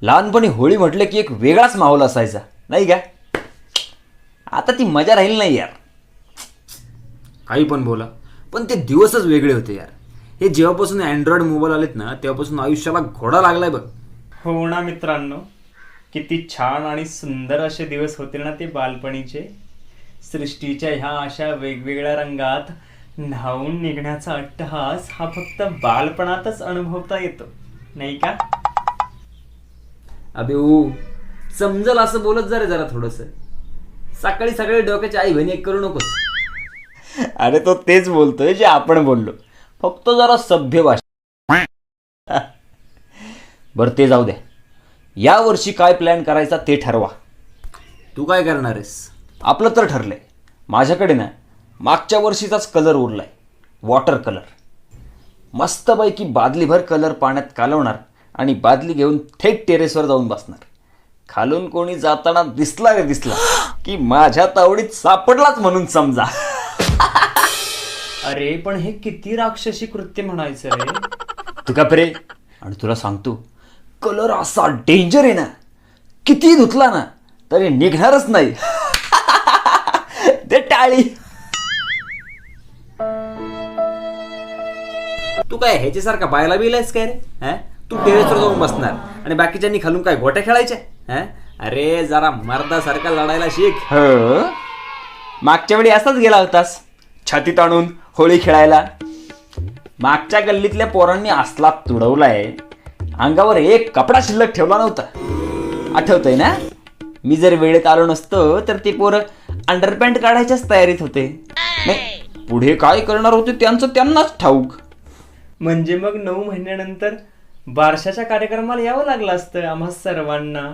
लहानपणी होळी म्हटलं की एक वेगळाच माहोल असायचा नाही का? आता ती मजा राहील नाही यार. काही पण बोला, पण ते दिवसच वेगळे होते यार. हे जेव्हापासून अँड्रॉइड मोबाईल आलेत ना तेव्हापासून आयुष्याला घोडा लागलाय बघ. हो ना मित्रांनो, किती छान आणि सुंदर असे दिवस होते ना ते बालपणीचे. सृष्टीच्या ह्या अशा वेगवेगळ्या रंगात न्हावून निघण्याचा अट्टहास हा फक्त बालपणातच अनुभवता येतो, नाही का? अबे ओ, समजल असं बोलत जा रे जरा थोडस. सकाळी सकाळी डोक्याची आई बहिणी एक करू नकोस. अरे तो तेच बोलतोय जे आपण बोललो, फक्त जरा सभ्य भाषा. बरं ते जाऊ द्या. या वर्षी काय प्लॅन करायचा ते ठरवा. तू काय करणार आहेस? आपलं तर ठरलंय. माझ्याकडे ना मागच्या वर्षीचाच कलर उरलाय, वॉटर कलर. मस्तपैकी बादलीभर कलर पाण्यात कालवणार आणि बादली घेऊन थेट टेरेसवर जाऊन बसणार. खालून कोणी जाताना दिसला रे दिसला की माझ्या तावडीत सापडलाच म्हणून समजा. अरे पण हे किती राक्षसी कृत्य म्हणायचं रे. तू का रे? आणि तुला सांगतो, कलर असा डेंजर आहे ना, किती धुतला ना तरी निघणारच नाही. ते टाळी. तू काय ह्याच्यासारखा बायला बिलायस काय रे? हा, तू टेरेसवर जाऊन बसणार आणि बाकीच्यांनी खालून काय गोट्या खेळायच्या? हा, अरे जरा मर्दासारखा लढायला शिक. हो, मागच्या वेळी असाच गेला होतास छातीत आणून होळी खेळायला. मागच्या गल्लीतल्या पोरांनी असला तुडवलाय, अंगावर एक कपडा शिल्लक ठेवला नव्हता. आठवतंय ना? मी जर वेळेत आलो नसतो तर ते पोरं अंडरपॅन्ट काढायच्याच तयारीत होते. नाही, पुढे काय करणार होते त्यांचं त्यांनाच ठाऊक. म्हणजे मग 9 महिन्यानंतर बारशाच्या कार्यक्रमाला यावं लागलं असतं आम्हा सर्वांना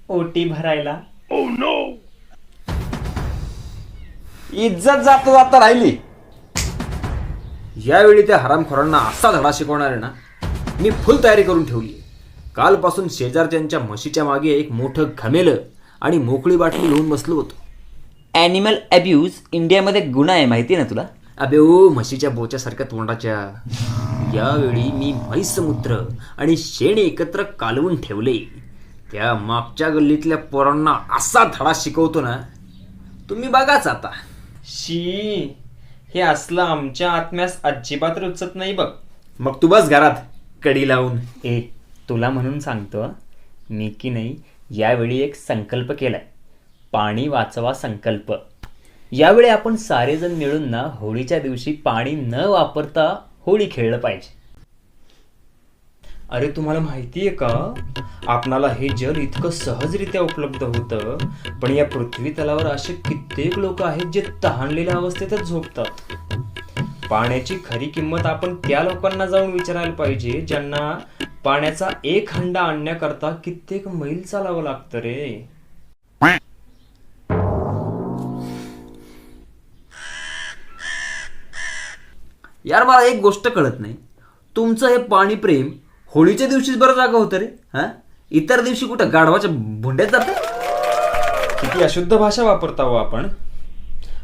ओटी भरायला. इज्जत जाता जाता राहिली. यावेळी त्या हरामखोरांना असा धडा शिकवणार आहे ना, मी फुल तयारी करून ठेवली. कालपासून शेजारच्यांच्या म्हशीच्या मागे एक मोठं घमेलं आणि मोकळी बाटली घेऊन बसलो होतो. ॲनिमल अब्यूज इंडियामध्ये गुन्हा आहे, माहिती ना तुला? अबे ओ, म्हशीच्या बोच्यासारख्या तोंडाच्या. यावेळी मी म्हैसमूत्र आणि शेण एकत्र कालवून ठेवले. त्या मागच्या गल्लीतल्या पोरांना असा धडा शिकवतो ना, तुम्ही बघाच आता. शी, हे असलं आमच्या आत्म्यास अजिबात रुचत नाही बघ. मग तू बस घरात कडी लावून. ए, तुला म्हणून सांगतो, मी की नाही यावेळी एक संकल्प केलाय, पाणी वाचवा संकल्प. यावेळी आपण सारेजण मिळून ना होळीच्या दिवशी पाणी न वापरता होळी खेळलं पाहिजे. अरे तुम्हाला माहिती आहे का, आपणाला हे जल इतकं सहजरित्या उपलब्ध होतं, पण या पृथ्वी तलावर असे कित्येक लोक आहेत जे तहानलेल्या अवस्थेतच झोपतात. पाण्याची खरी किंमत आपण त्या लोकांना जाऊन विचारायला पाहिजे ज्यांना पाण्याचा एक हंडा आणण्याकरता कित्येक मैल चालावं लागतं रे. यार मला एक गोष्ट कळत नाही, तुमचं हे पाणी प्रेम होळीच्या दिवशीच बरं जागा होतं रे. हा, इतर दिवशी कुठं गाढवाच्या भुंड्यात जातं? किती अशुद्ध भाषा वापरता हो आपण.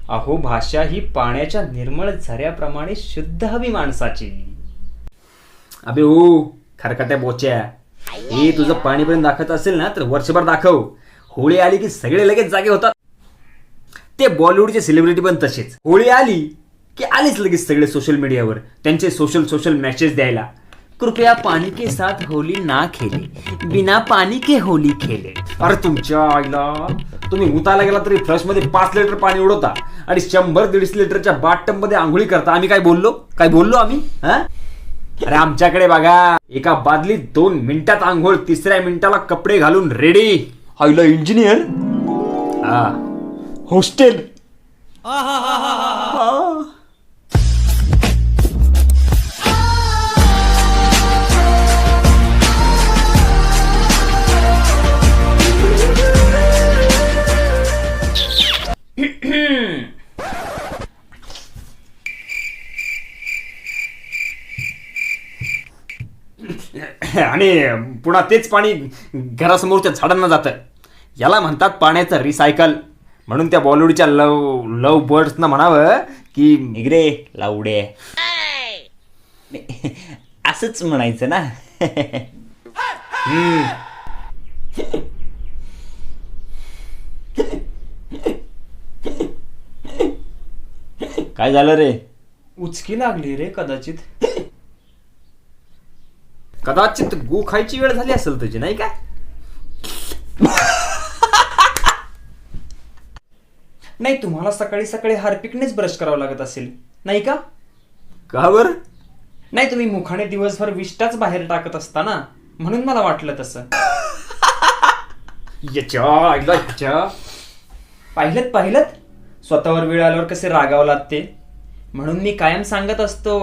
अहो, भाषा ही पाण्याच्या निर्मळ झऱ्याप्रमाणे शुद्ध हवी माणसाची. अबे ओ खरकट्या बोच्या, हे तुझं पाणी प्रेम दाखवत असेल ना तर वर्षभर दाखव. होळी आली की सगळे लगेच जागे होतात. ते बॉलिवूडचे सेलिब्रिटी पण तसेच. होळी आली की आलीच लगेच सगळे सोशल मीडियावर त्यांचे सोशल मेसेज द्यायला. कृपया पाणी के साथ होली ना खेले, बिना पाणी के होली खेले. अरे तुमच्या आईला, तुम्ही उतायला गेला तरी फ्लश मध्ये 5 लिटर पाणी उडवता आणि 100-150 लिटरच्या बाथटब मध्ये आंघोळी करता. आम्ही काय बोललो आम्ही? हा, अरे आमच्याकडे बघा, एका बादलीत 2 मिनिटात आंघोळ, 3ऱ्या मिनिटाला कपडे घालून रेडी. हायला इंजिनियर, हा, हॉस्टेल. आणि पुन्हा तेच पाणी घरासमोरच्या झाडांना जातं. याला म्हणतात पाण्याचं रिसायकल. म्हणून त्या बॉलिवूडच्या लव बर्ड्सना म्हणावं की निगरे लावडे, असंच म्हणायचं ना. काय झालं रे? उचकी लागली रे कदाचित. कदाचित गो खायची वेळ झाली असेल तुझी, नाही का? नाही, तुम्हाला सकाळी सकाळी हार्पिकनेच ब्रश करावं लागत असेल, नाही का? का बरं? नाही, तुम्ही मुखाने दिवसभर विष्टाच बाहेर टाकत असता ना, म्हणून मला वाटलं तसं. पाहिलं स्वतःवर वेळ आल्यावर कसे रागावलात ते. म्हणून मी कायम सांगत असतो,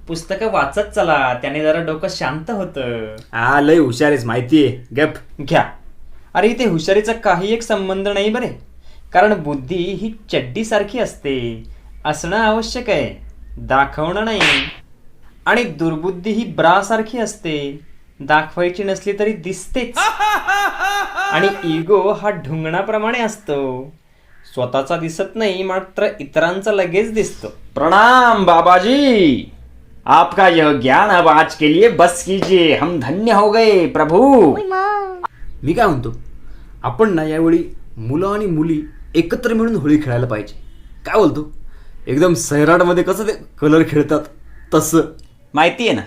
पुस्तकं वाचत चला, त्याने जरा डोकं शांत होतं. लय हुशारीस, माहितीये. गप घ्या. अरे इथे हुशारीचा काही एक संबंध नाही बरे, कारण बुद्धी ही चड्डी सारखी असते, असणं आवश्यक आहे, दाखवणं नाही. आणि दुर्बुद्धी ही ब्रा सारखी असते, दाखवायची नसली तरी दिसतेच. आणि इगो हा ढुंगणाप्रमाणे असतो, स्वतःचा दिसत नाही, मात्र इतरांचा लगेच दिसतो. प्रणाम बाबाजी, आपका यह ज्ञान अब आज के लिए बस कीजिए, हम धन्य हो गए प्रभु. मी काय म्हणतो, आपण ना यावेळी मुलं आणि मुली एकत्र मिळून होळी खेळायला पाहिजे. काय बोलतो? एकदम सैराटमध्ये कसं ते कलर खेळतात तसं. माहिती आहे ना,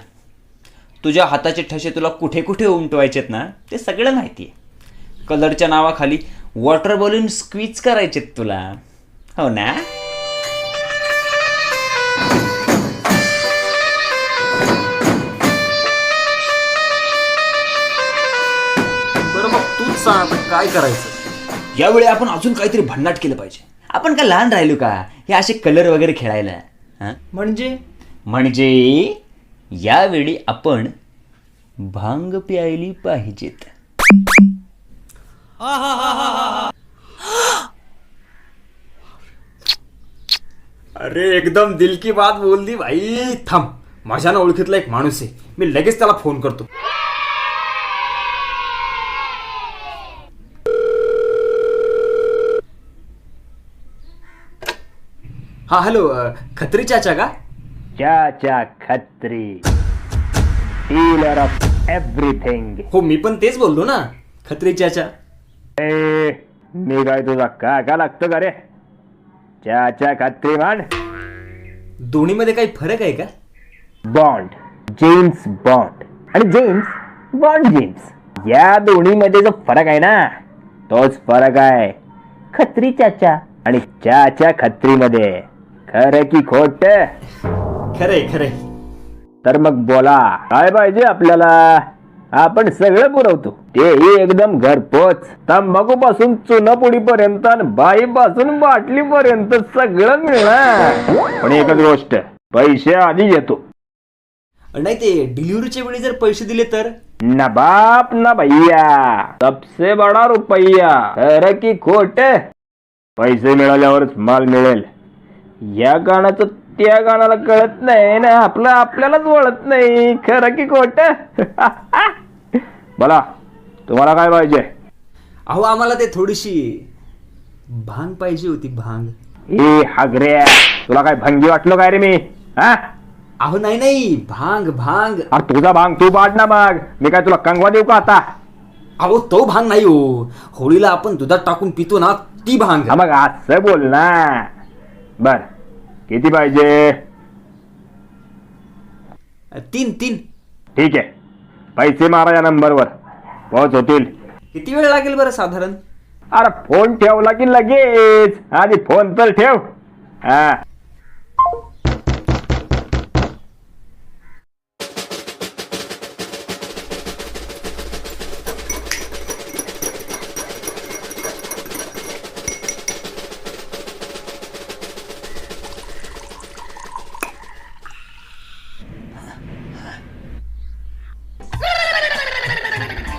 तुझ्या हाताचे ठसे तुला कुठे कुठे उमटवायचेत ना, ते सगळं माहिती आहे. कलरच्या नावाखाली वॉटर बलून स्क्वीज करायचेत तुला, हो ना? बरं, मग तूच सांग आता काय करायचं? यावेळी आपण अजून काहीतरी भन्नाट केलं पाहिजे. आपण काय लहान राहिलो का हे असे कलर वगैरे खेळायला? हं? म्हणजे यावेळी आपण भांग प्यायली पाहिजेत. अरे एकदम दिल की बात बोल दी भाई. थांब, माझ्या ना ओळखीतला एक माणूस आहे, मी लगेच त्याला फोन करतो. हा हॅलो, खत्री चाचा का? चाचा खत्री, डीलर ऑफ एव्हरीथिंग. हो, मी पण तेच बोललो ना, खत्री चाचा. मी काय तुझा का लागतो का रे? चाचा खत्री मान. दोन्हीमध्ये काही फरक आहे का? बॉन्ड, जेम्स बॉन्ड आणि जेम्स बॉन्ड जेम्स, या दोन्हीमध्ये जो फरक आहे ना, तोच फरक आहे खत्री चाचा आणि चाचा खत्रीमध्ये. खरं की खोट? खरंय खरंय. तर मग बोला, काय पाहिजे आपल्याला? आपण सगळं पुरवतो, तेही एकदम घरपोच. तंबाखू पासून चुनापुडी पर्यंत, बाई पासून बाटली पर्यंत सगळं मिळणार. पण एकच गोष्ट, पैसे आधी येतो. नाही, ते डिलिव्हरीच्या वेळी जर पैसे दिले तर? ना बाप ना भैया, सबसे बडा रुपया. खरं की खोट? पैसे मिळाल्यावरच माल मिळेल. या गाण्याचं त्या गाण्याला कळत नाही ना, आपलं आपल्यालाच वळत नाही. खरं की खोट? बोला, तुम्हाला काय पाहिजे? अहो, आम्हाला ते थोडीशी भांग पाहिजे होती, भांग. ए हागऱ्या, तुला काय भंगी वाटलो काय रे मी? हा? अहो नाही, भांग भांग. अरे तुझा भांग तू पाड ना, मग मी काय तुला कंगवा देऊ का आता? अहो, तो भांग नाही हो, होळीला आपण दुधात टाकून पितो ना, ती भांग. मग असं बोल ना. बर, किती पाहिजे? 3. ठीक आहे, पैसे मारा या नंबरवर, पोहोच होतील. किती वेळ लागेल बरं साधारण? अरे फोन ठेवला की लगेच, आधी फोन तर ठेव. हा,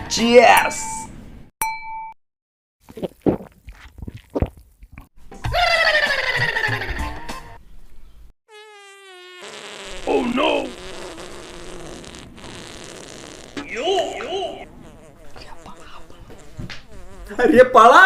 cheers. Oh no. अरे पळा.